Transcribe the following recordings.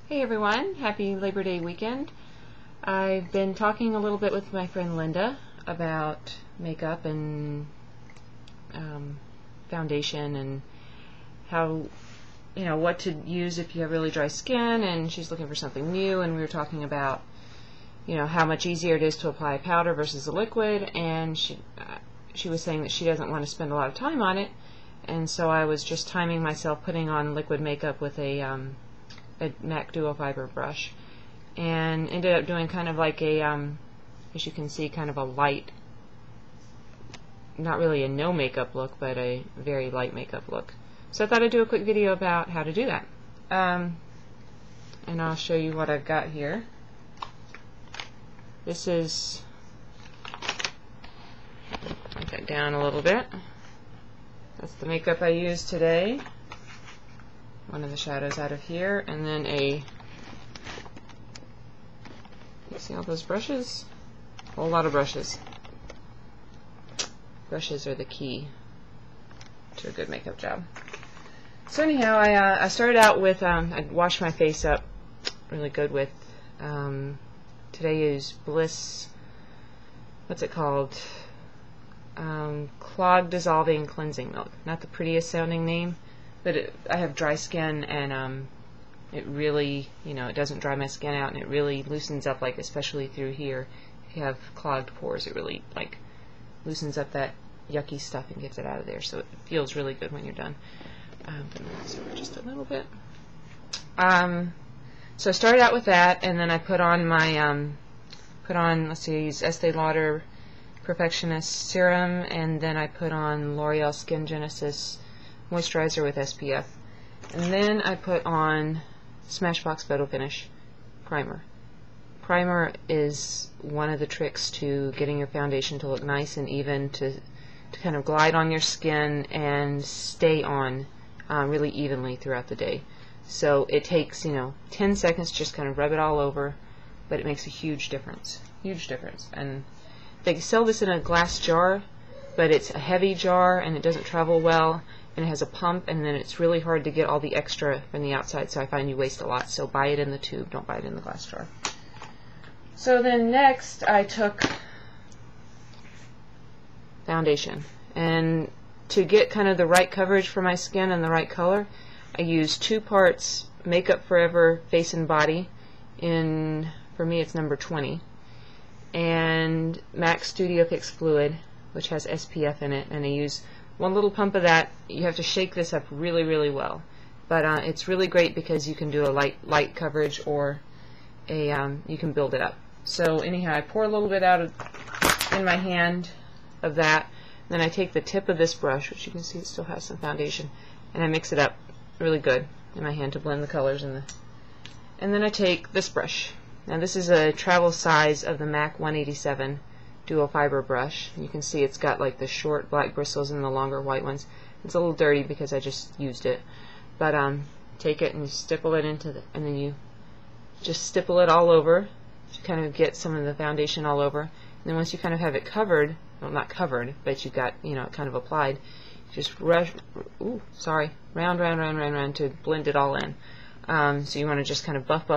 Hey everyone, happy Labor Day weekend. I've been talking a little bit with my friend Linda about makeup and foundation and how, what to use if you have really dry skin, and she's looking for something new, and we were talking about, how much easier it is to apply a powder versus a liquid, and she was saying that she doesn't want to spend a lot of time on it, and so I was just timing myself putting on liquid makeup with a MAC dual fiber brush, and ended up doing kind of like a, as you can see, kind of a light, not really a no makeup look, but a very light makeup look. So I thought I'd do a quick video about how to do that. And I'll show you what I've got here. This is, put that down a little bit. That's the makeup I used today. One of the shadows out of here, and then you see all those brushes? A whole lot of brushes. Brushes are the key to a good makeup job. So anyhow, I started out with, I washed my face up really good with, today is Bliss, what's it called? Clog Dissolving Cleansing Milk. Not the prettiest sounding name, but I have dry skin, and it really, it doesn't dry my skin out, and it really loosens up, like especially through here. If you have clogged pores, it really like loosens up that yucky stuff and gets it out of there. So it feels really good when you're done. I'm going to move this over just a little bit. So I started out with that, and then I put on my let's see, I used Estee Lauder Perfectionist serum, and then I put on L'Oreal Skin Genesis moisturizer with SPF, and then I put on Smashbox Photo Finish primer. Primer is one of the tricks to getting your foundation to look nice and even, to kind of glide on your skin and stay on really evenly throughout the day. So it takes 10 seconds, just kind of rub it all over, but it makes a huge difference. And they sell this in a glass jar, but it's a heavy jar and it doesn't travel well, and it has a pump, and then it's really hard to get all the extra from the outside, so I find you waste a lot. So buy it in the tube, don't buy it in the glass jar. So then next I took foundation, and to get kind of the right coverage for my skin and the right color, I used 2 parts Makeup Forever Face and Body in, for me it's number 20, and MAC Studio Fix Fluid, which has SPF in it, and I use 1 little pump of that. You have to shake this up really, really well, but it's really great because you can do a light coverage, or you can build it up. So anyhow, I pour a little bit out in my hand of that, then I take the tip of this brush, which you can see it still has some foundation, and I mix it up really good in my hand to blend the colors and then I take this brush. Now this is a travel size of the MAC 187 dual fiber brush. You can see it's got like the short black bristles and the longer white ones. It's a little dirty because I just used it, but take it and you stipple it into and then you just stipple it all over to kind of get some of the foundation all over. And then once you kind of have it covered, well, not covered, but you got it kind of applied, just round to blend it all in. So you want to just kind of buff.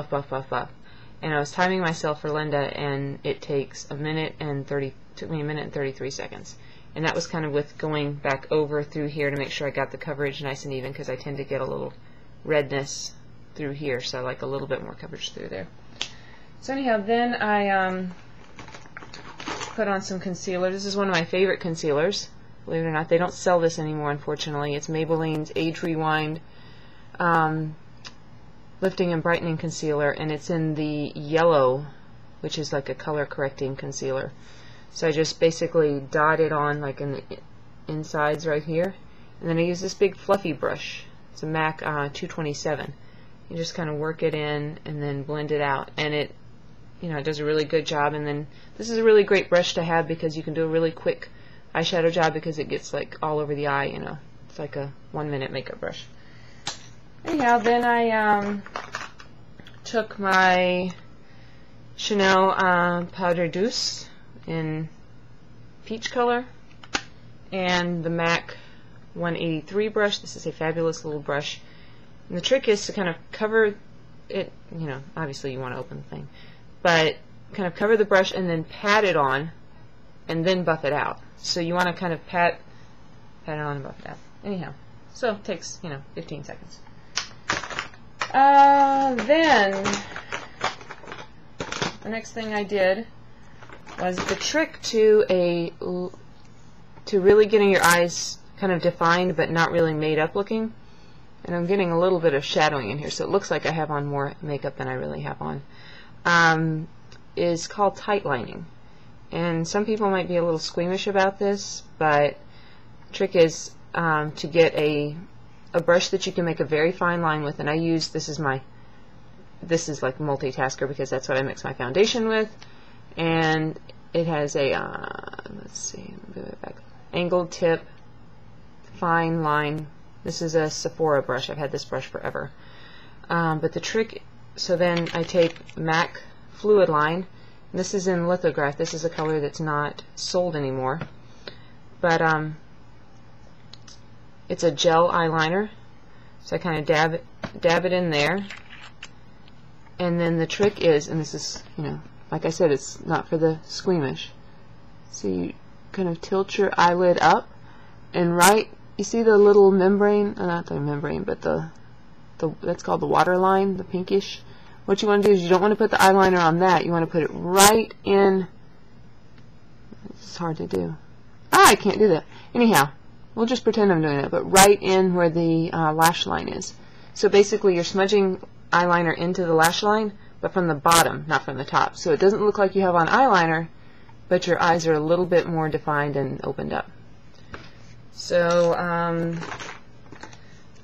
And I was timing myself for Linda, and it takes took me a minute and 33 seconds. And that was kind of with going back over through here to make sure I got the coverage nice and even, because I tend to get a little redness through here, so I like a little bit more coverage through there. So anyhow, then I put on some concealer. This is one of my favorite concealers. Believe it or not, they don't sell this anymore, unfortunately. It's Maybelline's Age Rewind Lifting and Brightening Concealer, and it's in the yellow, which is like a color correcting concealer. So I just basically dot it on like in the insides right here, and then I use this big fluffy brush. It's a MAC 227. You just kind of work it in and then blend it out, and it does a really good job. And then this is a really great brush to have because you can do a really quick eyeshadow job because it gets like all over the eye. It's like a 1-minute makeup brush. Anyhow, then I took my Chanel Poudre Douce in peach color, and the MAC 183 brush. This is a fabulous little brush. And the trick is to kind of cover it, you know, obviously you want to open the thing, but kind of cover the brush and then pat it on and then buff it out. So you want to kind of pat it on and buff it out. Anyhow, so it takes, you know, 15 seconds. Then the next thing I did was the trick to really getting your eyes kind of defined but not really made up looking. And I'm getting a little bit of shadowing in here, so it looks like I have on more makeup than I really have on. Is called tight lining. And some people might be a little squeamish about this, but the trick is to get a brush that you can make a very fine line with. And I use, this is like multitasker because that's what I mix my foundation with. And it has a, let's see, move it back, angled tip, fine line. This is a Sephora brush. I've had this brush forever. But the trick, so then I take MAC Fluidline. This is in Lithograph. This is a color that's not sold anymore. But it's a gel eyeliner. So I kind of dab it in there. And then the trick is, and this is, you know, like I said, it's not for the squeamish. So you kind of tilt your eyelid up, and right, you see the little membrane, not the membrane, but that's called the waterline, the pinkish. What you want to do is you don't want to put the eyeliner on that. You want to put it right in. It's hard to do. I can't do that. Anyhow, we'll just pretend I'm doing it, but right in where the lash line is. So basically you're smudging eyeliner into the lash line, but from the bottom, not from the top. So it doesn't look like you have on eyeliner, but your eyes are a little bit more defined and opened up. So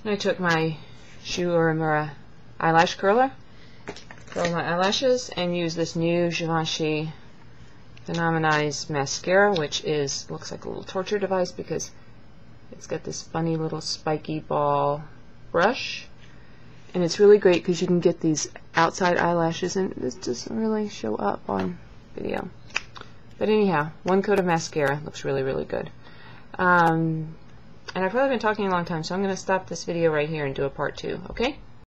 I took my Joues or eyelash curler, curl my eyelashes, and use this new Givenchy Phenomen'Eyes mascara, which looks like a little torture device because it's got this funny little spiky ball brush. And it's really great because you can get these outside eyelashes, and this doesn't really show up on video. But anyhow, one coat of mascara looks really, really good. And I've probably been talking a long time, so I'm going to stop this video right here and do a part 2, okay?